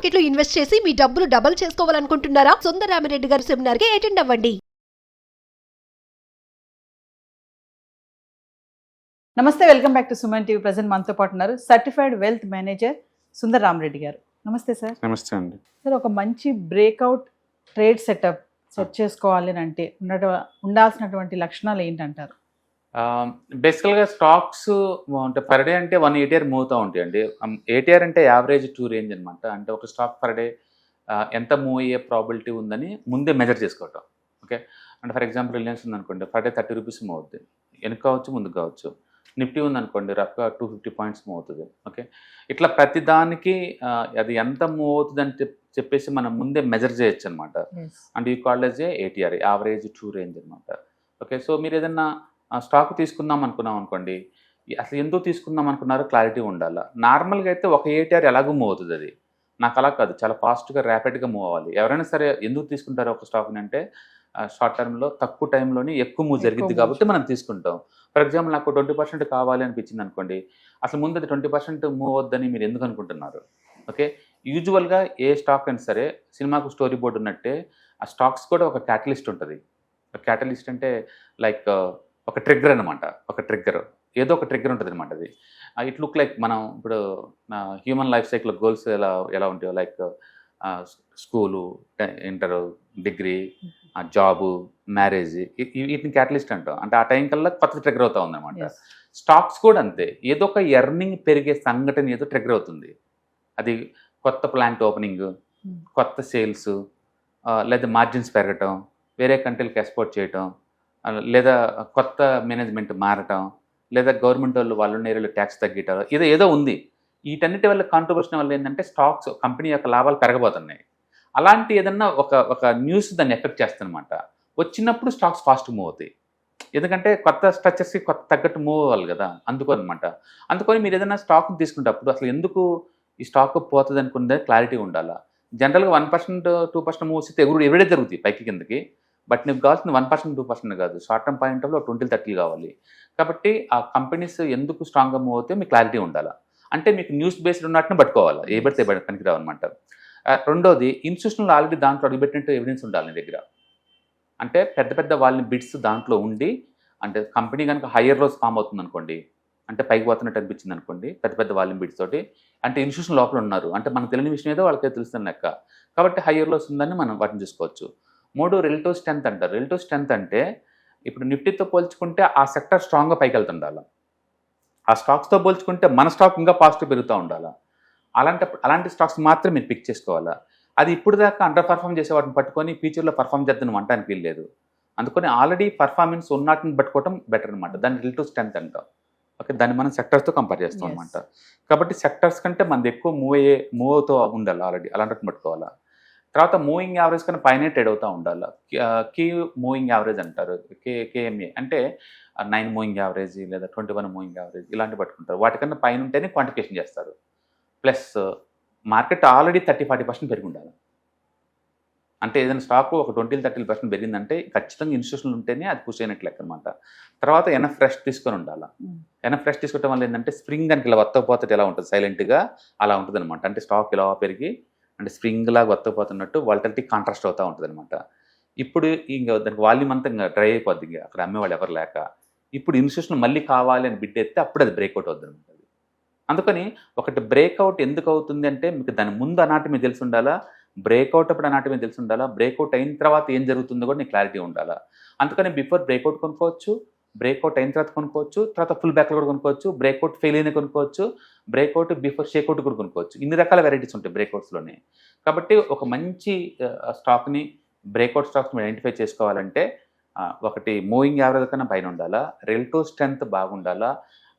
Market లో invest చేసి మీ డబ్బులు డబుల్ చేసుకోవాలనుకుంటున్నారా? సుందరరామిరెడ్డి గారి సెమినార్ కి అటెండ్ అవ్వండి. నమస్తే, welcome back to Suman TV. Present మనతో పాటు ఉన్నారు certified wealth manager Sundar Rama Reddy గారు. నమస్తే సార్. నమస్తే అండి. సార్, ఒక మంచి బ్రేక్అవుట్ ట్రేడ్ సెట్ చేసుకోవాలి అని అంటే ఉండాల్సినటువంటి లక్షణాలు ఏంటంటారు? బేసికల్గా స్టాక్స్ అంటే పర్ డే అంటే 1 ATR మూవ్ అవుతూ ఉంటాయండి. ATR అంటే యావరేజ్ టు రేంజ్ అనమాట. అంటే ఒక స్టాక్ పర్ డే ఎంత మూవ్ అయ్యే ప్రాబిలిటీ ఉందని ముందే మెజర్ చేసుకోవటం. ఓకే, అంటే ఫర్ ఎగ్జాంపుల్ రిలయన్స్ ఉందనుకోండి, పర్ డే 30 రూపీస్ మూవ్ అవుతుంది. వెనక కావచ్చు, ముందుకు కావచ్చు. నిఫ్టీ ఉందనుకోండి, రఫ్గా 250 పాయింట్స్ మూవ్ అవుతుంది. ఓకే, ఇట్లా ప్రతి దానికి అది ఎంత మూవ్ అవుతుంది అని చెప్పేసి మనం ముందే మెజర్ చేయొచ్చు అనమాట. అంటే ఈ called ATR, average to range అనమాట. ఓకే, సో మీరు ఏదన్నా స్టాక్ తీసుకుందాం అనుకున్నాం అనుకోండి, అసలు ఎందుకు తీసుకుందాం అనుకున్నారో క్లారిటీ ఉండాలి. నార్మల్గా అయితే ఒక ATR ఎలాగో మూవ్ అవుతుంది. అది నాకు అలా కాదు, చాలా ఫాస్ట్గా ర్యాపిడ్గా మూవ్ అవ్వాలి. ఎవరైనా సరే ఎందుకు తీసుకుంటారో ఒక స్టాక్ని అంటే షార్ట్ టర్మ్లో తక్కువ టైంలోని ఎక్కువ మూవ్ జరిగింది కాబట్టి మనం తీసుకుంటాం. ఫర్ ఎగ్జాంపుల్ నాకు 20% కావాలి అనిపించింది అనుకోండి, అసలు ముందు అది 20% మూవ్ అవుద్దని మీరు ఎందుకు అనుకుంటున్నారు? ఓకే, యూజువల్గా ఏ స్టాక్ అయినా సరే సినిమాకు స్టోరీ బోర్డు ఉన్నట్టే ఆ స్టాక్స్ కూడా ఒక క్యాటలిస్ట్ ఉంటుంది. క్యాటలిస్ట్ అంటే లైక్ ఒక ట్రిగ్గర్ అనమాట. ఒక ట్రిగ్గర్, ఏదో ఒక ట్రిగ్గర్ ఉంటుంది అనమాట. అది ఇట్ లుక్ లైక్ మనం ఇప్పుడు హ్యూమన్ లైఫ్ సైకిల్ గోల్స్ ఎలా ఉంటాయో, like school, inter, degree, job, marriage, వీటిని క్యాటలిస్ట్ అంటాం. అంటే ఆ టైం కల్లా కొత్త ట్రిగ్గర్ అవుతా ఉందన్నమాట. స్టాక్స్ కూడా అంతే, ఏదో ఒక ఎర్నింగ్ పెరిగే సంఘటన ఏదో ట్రిగ్గర్ అవుతుంది. అది కొత్త ప్లాంట్ ఓపెనింగ్, కొత్త సేల్స్, లేదా మార్జిన్స్ పెరగటం, వేరే కంట్రీలకు ఎక్స్పోర్ట్ చేయటం, లేదా కొత్త మేనేజ్మెంట్ మారటం, లేదా గవర్నమెంట్ వాళ్ళు నేరుగా ట్యాక్స్ తగ్గియటం, ఏదో ఉంది. వీటన్నిటి వల్ల కాంట్రిబ్యూషన్ వల్ల ఏంటంటే స్టాక్స్ కంపెనీ యొక్క లాభాలు పెరగబోతున్నాయి. అలాంటి ఏదన్నా ఒక న్యూస్ దాన్ని ఎఫెక్ట్ చేస్తుందన్నమాట. వచ్చినప్పుడు స్టాక్స్ ఫాస్ట్ మూవ్ అవుతాయి. ఎందుకంటే కొత్త స్ట్రక్చర్స్కి కొత్త తగ్గట్టు మూవ్ అవ్వాలి కదా, అందుకోనమాట. అందుకని మీరు ఏదైనా స్టాక్ని తీసుకునేటప్పుడు అసలు ఎందుకు ఈ స్టాక్ పోతుంది అనుకునే క్లారిటీ ఉండాలి. జనరల్గా 1%, 2% మూవ్స్ అయితే ఎవరిడే జరుగుతాయి పైకి కిందకి. బట్ నీకు కావాల్సిన 1%, 2% కాదు, షార్ట్ టర్మ్ పాయింట్ ఆఫ్లో 20-30 కావాలి. కాబట్టి ఆ కంపెనీస్ ఎందుకు స్ట్రాంగ్గా మూవ్ అవుతాయో మీకు క్లారిటీ ఉండాలి. అంటే మీకు న్యూస్ బేస్డ్ ఉన్నట్టునే పట్టుకోవాలి, ఏ పడితే పనికి రావన్నమాట. రెండోది, ఇన్స్టిట్యూషన్లో ఆల్రెడీ దాంట్లో అడిగిపెట్టినట్టు ఎవిడెన్స్ ఉండాలి నీ దగ్గర. అంటే పెద్ద వాళ్ళని బిడ్స్ దాంట్లో ఉండి, అంటే కంపెనీ కనుక హయ్యర్ లోస్ ఫామ్ అవుతుంది అనుకోండి, అంటే పైకి పోతున్నట్టు అనిపించింది అనుకోండి, పెద్ద వాళ్ళని బిడ్స్ తోటి, అంటే ఇన్స్టిట్యూషన్ లోపల ఉన్నారు, అంటే మనకు తెలియని విషయం ఏదో వాళ్ళకే తెలుస్తుంది లెక్క. కాబట్టి హయ్యర్ లోస్ ఉందని మనం వాటిని చూసుకోవచ్చు. 3, రిలేటివ్ స్ట్రెంత్ అంటారు. రిలేటివ్ స్ట్రెంత్ అంటే ఇప్పుడు నిఫ్టీతో పోల్చుకుంటే ఆ సెక్టర్ స్ట్రాంగ్గా పైకి వెళ్తుండాలి. ఆ స్టాక్స్తో పోల్చుకుంటే మన స్టాక్ ఇంకా పాజిటివ్ పెరుగుతూ ఉండాలి. అలాంటి స్టాక్స్ మాత్రం మీరు పిక్ చేసుకోవాలా. అది ఇప్పుడు దాకా అండర్ పర్ఫామ్ చేసే వాటిని పట్టుకొని ఫ్యూచర్లో పర్ఫామ్ చేద్దాం అనడానికి వీల్లేదు. అందుకని ఆల్రెడీ పర్ఫార్మెన్స్ ఉన్నటిని పట్టుకోవడం బెటర్ అనమాట. దాన్ని రిలేటివ్ స్ట్రెంత్ అంటాం. ఓకే, దాన్ని మనం సెక్టర్స్తో కంపేర్ చేస్తాం అనమాట. కాబట్టి సెక్టర్స్ కంటే మనది ఎక్కువ మూవ్ అవుతూ ఉండాలి ఆల్రెడీ, అలాంటివి పట్టుకోవాలా. తర్వాత మూవింగ్ యావరేజ్ కన్నా పైనే ట్రేడ్ అవుతూ ఉండాలి. కీ మూవింగ్ యావరేజ్ అంటారు, KMA అంటే 9 మూవింగ్ యావరేజ్ లేదా 21 మూవింగ్ యావరేజ్ ఇలాంటివి పట్టుకుంటారు. వాటికన్నా పైన ఉంటేనే క్వాంటిఫికేషన్ చేస్తారు. ప్లస్ మార్కెట్ ఆల్రెడీ 30-40% పెరిగి ఉండాలి. అంటే ఏదైనా స్టాక్ ఒక 20-30% పెరిగిందంటే ఖచ్చితంగా ఇన్స్టిట్యూషన్లు ఉంటేనే అది పుష్ అయినట్లు లెక్క అనమాట. తర్వాత ఎనఫ్ ఫ్రెష్ తీసుకొని ఉండాలి. ఎనఫ్ ఫ్రెష్ తీసుకోవడం వల్ల ఏంటంటే స్ప్రింగ్ కనుక ఇలా వత్తకపోతే ఎలా ఉంటుంది, సైలెంట్గా అలా ఉంటుంది అనమాట. అంటే స్టాక్ ఇలా పెరిగి అంటే స్ప్రింగ్ లాగా వత్తకపోతున్నట్టు వాలటిలిటీ కాంట్రాస్ట్ అవుతూ ఉంటుంది అనమాట. ఇప్పుడు ఇంకా దానికి వాల్యూమ్ అంతా ఇంకా డ్రై అయిపోద్ది, ఇంకా అక్కడ అమ్మేవాళ్ళు ఎవరు లేక. ఇప్పుడు ఇన్స్టిట్యూషన్ మళ్ళీ కావాలి అని బిడ్ ఎత్తే అప్పుడు అది బ్రేక్అవుట్ అవుతుంది అనమాట. అందుకని ఒకటి బ్రేక్అవుట్ ఎందుకు అవుతుంది అంటే మీకు దాని ముందు అనాటమీ తెలిసి ఉండాలా, బ్రేక్అవుట్ అప్పుడు అనాటమీ తెలిసి ఉండాలా, బ్రేక్అవుట్ అయిన తర్వాత ఏం జరుగుతుందో కూడా నీకు క్లారిటీ ఉండాలా. అందుకని బిఫోర్ బ్రేక్అవుట్ కొనుక్కోవచ్చు, బ్రేక్అవుట్ అయిన తర్వాత కొనుక్కోవచ్చు, తర్వాత ఫుల్ బ్యాక్లో కూడా కొనుక్కోవచ్చు, బ్రేక్అవుట్ ఫెయిల్ అయినా కొనుక్కోవచ్చు, బ్రేక్అవుట్ బిఫోర్ షేక్అవుట్ కూడా కొనుక్కోవచ్చు. ఇన్ని రకాల వెరైటీస్ ఉంటాయి బ్రేక్అవుట్స్లోనే. కాబట్టి ఒక మంచి స్టాక్ని, బ్రేక్అవుట్ స్టాక్స్ని ఐడెంటిఫై చేసుకోవాలంటే ఒకటి మూవింగ్ యావరేజ్ కన్నా పైన ఉండాలా, రిలేటివ్ స్ట్రెంత్ బాగుండాలా,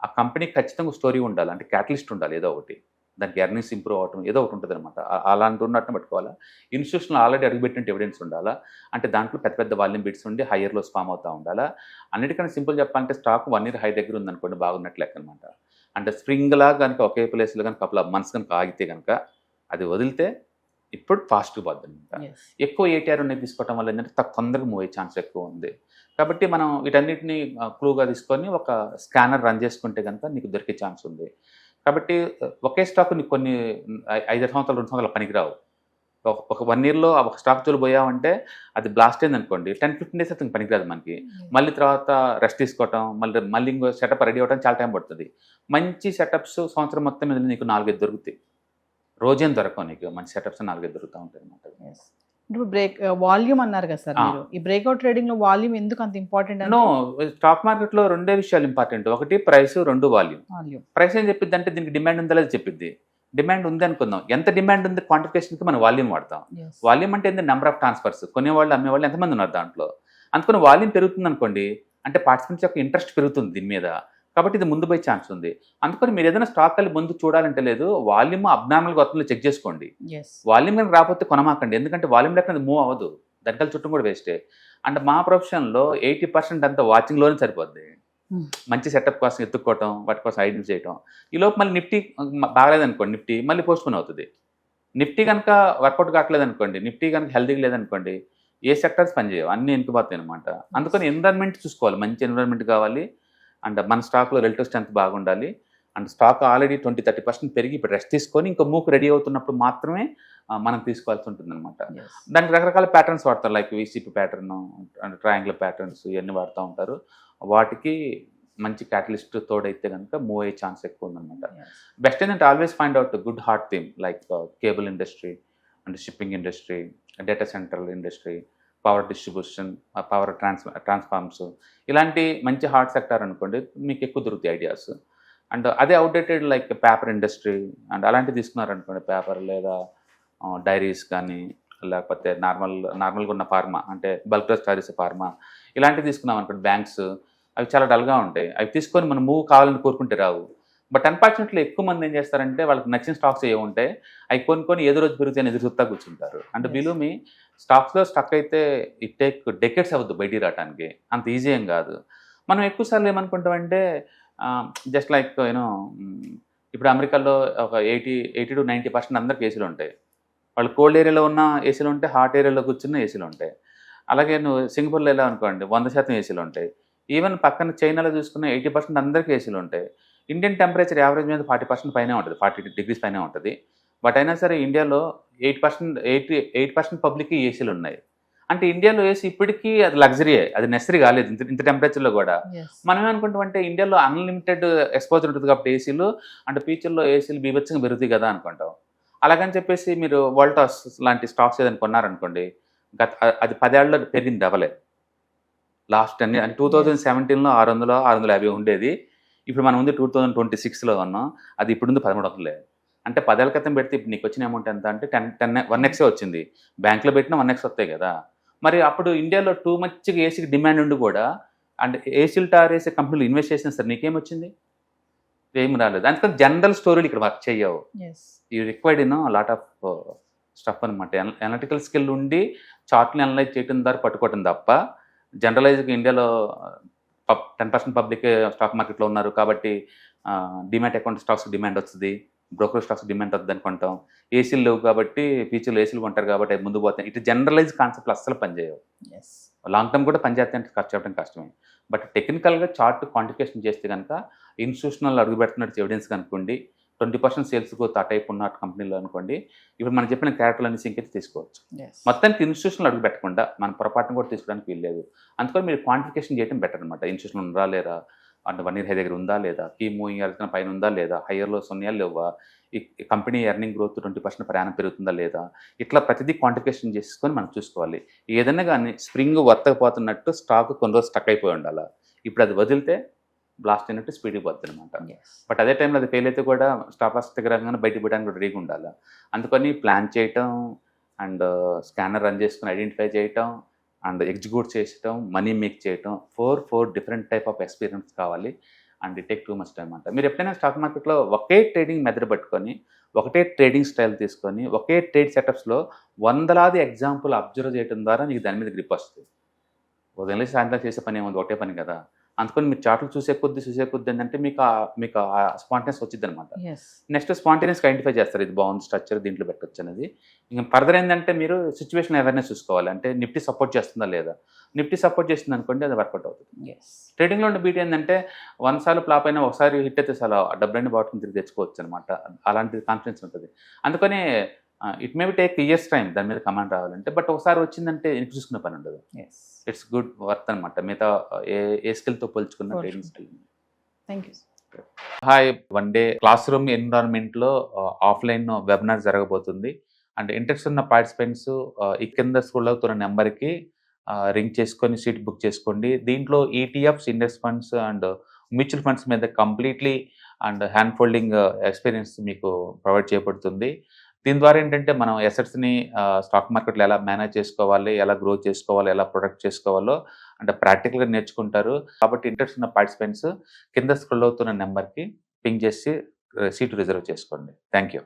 ఆ కంపెనీకి ఖచ్చితంగా స్టోరీ ఉండాలి, అంటే క్యాటలిస్ట్ ఉండాలి ఏదో ఒకటి, దానికి ఎర్నింగ్స్ ఇంప్రూవ్ అవ్వటం ఏదో ఒకటి ఉంటుంది అనమాట. అలాంటి ఉన్నట్టు పట్టుకోవాలా. ఇన్స్టిట్యూషన్లో ఆల్రెడీ అడుగుపెట్టినట్టు ఎవిడెన్స్ ఉండాలా. అంటే దాంట్లో పెద్ద వాల్యూమ్ బిట్స్ ఉండి హయ్యర్ లోస్ ఫామ్ అవుతూ ఉండాలా. అన్నిటికన్నా సింపుల్ చెప్పాలంటే స్టాక్ 1 year హై దగ్గర ఉందనుకోండి, బాగున్నట్లు లెక్క అనమాట. అంటే స్ప్రింగ్లా కనుక ఒకే ప్లేస్లో కనుక కపుల్ ఆఫ్ మంత్స్ కనుక ఆగితే కనుక అది వదిలితే ఇప్పుడు ఫాస్ట్గా పోద్ది అనమాట. ఎక్కువ ATR అనేది తీసుకోవడం వల్ల ఏంటంటే తొందరగా మూవ్ అయ్యే ఛాన్స్ ఎక్కువ ఉంది. కాబట్టి మనం వీటన్నిటిని క్లూగా తీసుకొని ఒక స్కానర్ రన్ చేసుకుంటే కనుక నీకు దొరికే ఛాన్స్ ఉంది. కాబట్టి ఒకే స్టాక్ నీకు కొన్ని 5 సంవత్సరాలు 2 సంవత్సరాలు పనికిరావు. ఒక 1 ఇయర్‌లో ఒక స్టాక్ జోలికి పోయామంటే అది బ్లాస్ట్ అయిందనుకోండి 10-15 డేస్ అయితే పనికిరాదు మనకి. మళ్ళీ తర్వాత రెస్ట్ తీసుకోవటం, మళ్ళీ ఇంకో సెటప్ రెడీ అవ్వడం చాలా టైం పడుతుంది. మంచి సెటప్స్ సంవత్సరం మొత్తం మీద నీకు 4, 5 దొరుకుతాయి. రోజేం దొరకవు నీకు, మంచి సెటప్స్ 4, 5 దొరుకుతూ ఉంటాయి అనమాట. ఇప్పుడు వాల్యూమ్ అన్నారు కదా సార్ మీరు, ఈ బ్రేక్అవుట్ ట్రేడింగ్ లో వాల్యూమ్ ఎందుకు అంత ఇంపార్టెంట్? నో, స్టాక్ మార్కెట్ లో 2 విషయాలు ఇంపార్టెంట్. ఒకటి ప్రైస్, 2 వాల్యూమ్. ప్రైస్ ఏం చెప్పిద్ది అంటే దీనికి డిమాండ్ ఉందా లేదా చెప్పిద్ది. డిమాండ్ ఉంది అనుకుందాం, ఎంత డిమాండ్ ఉంది క్వాంటిఫికేషన్కి మనం వాల్యూమ్ వాడతాం. వాల్యూమ్ అంటే ఏంటి? నెంబర్ ఆఫ్ ట్రాన్స్ఫర్స్, కొనేవాళ్ళు అమ్మేవాళ్ళు ఎంతమంది ఉన్నారు దాంట్లో. అందుకని వాల్యూమ్ పెరుగుతుంది అనుకోండి అంటే పార్టిసిపెంట్స్ యొక్క ఇంట్రెస్ట్ పెరుగుతుంది దీని మీద, కాబట్టి ఇది ముందు పోయే ఛాన్స్ ఉంది. అందుకని మీరు ఏదైనా స్టాక్ కలిసి ముందు చూడాలంటే లేదు, వాల్యూమ్ అబ్నార్మల్గా వస్తుందో చెక్ చేసుకోండి. వాల్యూమ్ కనుక రాకపోతే కొనమాకండి, ఎందుకంటే వాల్యూమ్ లేకుండా మూవ్ అవ్వదు, దానికల్ చుట్టూ కూడా వేస్టే. అంటే మా ప్రొఫెషన్లో 80% అంతా వాచింగ్లోనే సరిపోద్ది. మంచి సెటప్ కోసం ఎత్తుక్కోవటం, వాటి కోసం ఐడెంటిఫై చేయటం. ఈలోపు మళ్ళీ నిఫ్టీ బాగలేదనుకోండి, నిఫ్టీ మళ్ళీ పోస్ట్పోన్ అవుతుంది. నిఫ్టీ కనుక వర్కౌట్ కావట్లేదు అనుకోండి, నిఫ్టీ కనుక హెల్తీగా లేదనుకోండి, ఏ సెక్టర్స్ పనిచేయవు, అన్నీ వెనుకబోతాయి అనమాట. అందుకని ఎన్విరాన్మెంట్ చూసుకోవాలి, మంచి ఎన్విరాన్మెంట్ కావాలి. అండ్ మన స్టాక్లో రిలేటివ్ స్ట్రెంత్ బాగుండాలి. అండ్ స్టాక్ ఆల్రెడీ 20-30% పెరిగి ఇప్పుడు రెస్ట్ తీసుకొని ఇంకో మూక్ రెడీ అవుతున్నప్పుడు మాత్రమే మనం తీసుకోవాల్సి ఉంటుంది అనమాట. దానికి రకరకాల ప్యాటర్న్స్ వాడతారు, like VCP pattern and triangle patterns ఇవన్నీ వాడుతూ ఉంటారు. వాటికి మంచి క్యాటలిస్ట్ తోడైతే కనుక మూవ్ అయ్యే ఛాన్స్ ఎక్కువ ఉందన్నమాట. బెస్ట్ ఏంటంటే always find out good heart theme like cable industry and shipping industry, data centre industry, power distribution, power transforms, ఇలాంటి మంచి హార్ట్ సెక్టర్ అనుకోండి మీకు ఎక్కువ దొరుకుతాయి ఐడియాస్. అండ్ అదే outdated like paper industry and అలాంటివి తీసుకున్నారనుకోండి, పేపర్ లేదా డైరీస్ కానీ, లేకపోతే నార్మల్గా ఉన్న ఫార్మా అంటే బల్క్ స్టారీస్ ఫార్మా, ఇలాంటివి తీసుకున్నాం అనుకోండి, బ్యాంక్స్, అవి చాలా డల్గా ఉంటాయి. అవి తీసుకొని మనం మూవ్ కావాలని కోరుకుంటే రావు. బట్ అన్ఫార్చునేట్లీ ఎక్కువ మంది ఏం చేస్తారంటే వాళ్ళకి నచ్చిన స్టాక్స్ ఏ ఉంటాయి, అవి కొనుక్కొని ఏదో రోజు పెరుగుతాయని ఎదురు చూస్తా కూర్చుంటారు. అంటే బిలో మీ స్టాక్స్లో స్టక్ అయితే ఇట్ టేక్ డెకెట్స్ అవుద్ది బయటికి రావడానికి, అంత ఈజీ ఏం కాదు. మనం ఎక్కువసార్లు ఏమనుకుంటామంటే జస్ట్ లైక్ యూనో ఇప్పుడు అమెరికాలో ఒక 80-90% అందరికి ఏసీలు ఉంటాయి. వాళ్ళు కోల్డ్ ఏరియాలో ఉన్న ఏసీలు ఉంటాయి, హాట్ ఏరియాలో కూర్చున్న ఏసీలు ఉంటాయి. అలాగే నువ్వు సింగపూర్లో వెళ్ళావు అనుకోండి 100% ఏసీలు ఉంటాయి. ఈవెన్ పక్కన చైనాలో చూసుకున్న 80% అందరికీ ఏసీలు ఉంటాయి. ఇండియన్ టెంపరేచర్ యావరేజ్ మీద 40% పైనే ఉంటుంది, 40 degrees పైనే ఉంటుంది. బట్ అయినా సరే ఇండియాలో 8% పబ్లిక్కి ఏసీలు ఉన్నాయి. అంటే ఇండియాలో ఏసీ ఇప్పటికీ అది లగ్జరీయే, అది నెసరీ కాలేదు ఇంత టెంపరేచర్లో కూడా. మనం ఏమనుకుంటామంటే ఇండియాలో అన్లిమిటెడ్ ఎక్స్పోజర్ ఉంటుంది కాబట్టి ఏసీలు, అంటే ఫ్యూచర్లో ఏసీలు బీభత్సంగా పెరుగుతాయి కదా అనుకుంటాం. అలాగని చెప్పేసి మీరు వోల్టాస్ లాంటి స్టాక్స్ ఏదైనా కొన్నారనుకోండి, అది 10 ఏళ్ళలో పెరిగింది డబలే. లాస్ట్ అంటే 2017లో 600-650 ఉండేది, ఇప్పుడు మనం ఉంది 2026లో ఉన్నాం, అది ఇప్పుడు ఉంది 1300. అంటే 10 ఏళ్ళ క్రితం పెడితే ఇప్పుడు నీకు వచ్చిన అమౌంట్ ఎంత అంటే 1x వచ్చింది. బ్యాంక్లో పెట్టినా 1x వస్తాయి కదా. మరి అప్పుడు ఇండియాలో టూ మచ్గా ఏసీకి డిమాండ్ ఉండి కూడా అండ్ ఏసీలు టారేసే కంపెనీలు ఇన్వెస్ట్ చేసినా సరే నీకేమొచ్చింది? ఏమి రాలేదు. అందుకని జనరల్ స్టోరీలు ఇక్కడ వర్క్ చేయవు. You required lot of stuff అనమాట. అనలిటికల్ స్కిల్ ఉండి చార్ట్ని అనలైజ్ చేయడం ద్వారా పట్టుకోవటం తప్ప జనరలైజ్గా ఇండియాలో 10% పబ్లిక్ స్టాక్ మార్కెట్లో ఉన్నారు కాబట్టి డిమాట్ అకౌంట్ స్టాక్స్ డిమాండ్ వస్తుంది, బ్రోకర్ స్టాక్స్ డిమాండ్ వస్తుంది అనుకుంటాం. ఏసీలు లేవు కాబట్టి ఫ్యూచర్లో ఏసీలు కొంటారు కాబట్టి అవి ముందు పోతాయి. ఇటు జనరలైజ్ కాన్సెప్ట్లు అస్సలు పనిచేయవు. లాంగ్ టర్మ్ కూడా పనిచేస్తాయి అంటే ఖర్చు చేయడం కష్టమే. బట్ టెక్నికల్గా చార్ట్ క్వాంటిఫికేషన్ చేస్తే కనుక ఇన్స్టిట్యూషనల్ అడుగు పెడుతున్నట్టు ఎవిడెన్స్ కనుకోండి, 20% సేల్స్ గ్రోత్ ఆ టైప్ ఉన్న కంపెనీలో అనుకోండి, ఇప్పుడు మనం చెప్పిన క్యారెక్టర్లు అన్ని సింక్ అయితే తీసుకోవచ్చు. మొత్తానికి ఇన్స్టిట్యూషనల్ అడుగు పెట్టకుండా మన పొరపాటును కూడా తీసుకోవడానికి వీల్లేదు. అందుకని మీరు క్వాంటిఫికేషన్ చేయడం బెటర్ అనమాట. ఇన్స్టిట్యూషనల్ ఉందా లేదా, అంటే 1 year హై దగ్గర ఉందా లేదా, కీ మూవింగ్ యావరేజ్ పైన ఉందా లేదా, హైయర్లో ఉన్నాయా లేవా, ఈ కంపెనీ ఎర్నింగ్ గ్రోత్ 20% ప్రయాణం పెరుగుతుందా లేదా, ఇట్లా ప్రతిదీ క్వాంటిఫికేషన్ చేసుకొని మనం చూసుకోవాలి. ఏదైనా కానీ స్ప్రింగ్ వర్తకపోతున్నట్టు స్టాక్ కొన్ని రోజు స్టక్ అయిపోయి ఉండాలి. ఇప్పుడు అది వదిలితే బ్లాస్ట్ అయినట్టు స్పీడ్కి పోతుంది అనమాట. బట్ అదే టైంలో అది ఫెయిల్ అయితే కూడా స్టాప్ లాస్ దగ్గర బయటకు పోయడానికి కూడా రెడీగా ఉండాలి. అందుకని ప్లాన్ చేయటం అండ్ స్కానర్ రన్ చేసుకుని ఐడెంటిఫై చేయటం అండ్ ఎగ్జిక్యూట్ చేయటం, మనీ మేక్ చేయటం, 4 డిఫరెంట్ టైప్ ఆఫ్ ఎక్స్పీరియన్స్ కావాలి. And it take too much time అంట. మీరు ఎప్పుడైనా స్టాక్ మార్కెట్లో ఒకే ట్రేడింగ్ మెథడ్ పట్టుకొని, ఒకటే ట్రేడింగ్ స్టైల్ తీసుకొని, ఒకే ట్రేడ్ సెటప్స్లో వందలాది ఎగ్జాంపుల్ అబ్జర్వ్ చేయడం ద్వారా నీకు దాని మీద గ్రిప్ వస్తుంది. ఉదయం సాయంత్రం చేసే పని ఏముంది, ఒకటే పని కదా. అందుకని మీరు చార్ట్లు చూసే కొద్ది ఏంటంటే మీకు ఆ స్పాంటేనియస్ వచ్చింది అనమాట. ఎస్. నెక్స్ట్ స్పాంటేనియస్గా ఐడెంటిఫై చేస్తారు, ఇది బాగుంది స్ట్రక్చర్, దీంట్లో పెట్టొచ్చు అనేది. ఇంకా ఫర్దర్ ఏంటంటే మీరు సిచ్యువేషన్ అవేర్నెస్ చూసుకోవాలి, అంటే నిఫ్టీ సపోర్ట్ చేస్తుందా లేదా. నిఫ్టీ సపోర్ట్ చేస్తుంది అనుకోండి, అది వర్కౌట్ అవుతుంది. ఎస్. ట్రేడింగ్లో ఉన్న బీట్ ఏంటంటే 100 సార్లు ఫ్లాప్ అయినా ఒకసారి హిట్ అయితే చాలా డబ్బులన్నీ బాటుకుని తిరిగి తెచ్చుకోవచ్చు అనమాట. అలాంటి కాన్ఫిడెన్స్ ఉంటుంది. అందుకని it may be take years time దాని మీద కమాండ్ రావాలంటే, బట్ ఒకసారి వచ్చిందంటే వెనక్కి చూసుకునే పని ఉండదు. ఎస్. ఇట్స్ గుడ్ వర్త్ అనమాట, మిగతా ఏ స్కిల్తో పోల్చుకున్న trading skill. Thank you. Hi, one day classroom ఎన్విరాన్మెంట్లో ఆఫ్లైన్ వెబినార్ జరగబోతుంది. అండ్ ఇంట్రెస్ట్ ఉన్న పార్టిసిపెంట్స్ ఈ కింద స్క్రోల్ అవుతున్న నెంబర్కి రింగ్ చేసుకొని సీట్ బుక్ చేసుకోండి. దీంట్లో ETFs, index funds and mutual funds మీద completely and hand holding experience మీకు ప్రొవైడ్ చేయబడుతుంది. దీని ద్వారా ఏంటంటే మనం ఎసెట్స్ని స్టాక్ మార్కెట్లో ఎలా మేనేజ్ చేసుకోవాలి, ఎలా గ్రో చేసుకోవాలి, ఎలా ప్రొడక్ట్ చేసుకోవాలో అంటే ప్రాక్టికల్గా నేర్చుకుంటారు. కాబట్టి ఇంట్రెస్ట్ ఉన్న పార్టిసిపెంట్స్ కింద స్క్రోల్ అవుతున్న నెంబర్కి పింగ్ చేసి సీటు రిజర్వ్ చేసుకోండి. Thank you.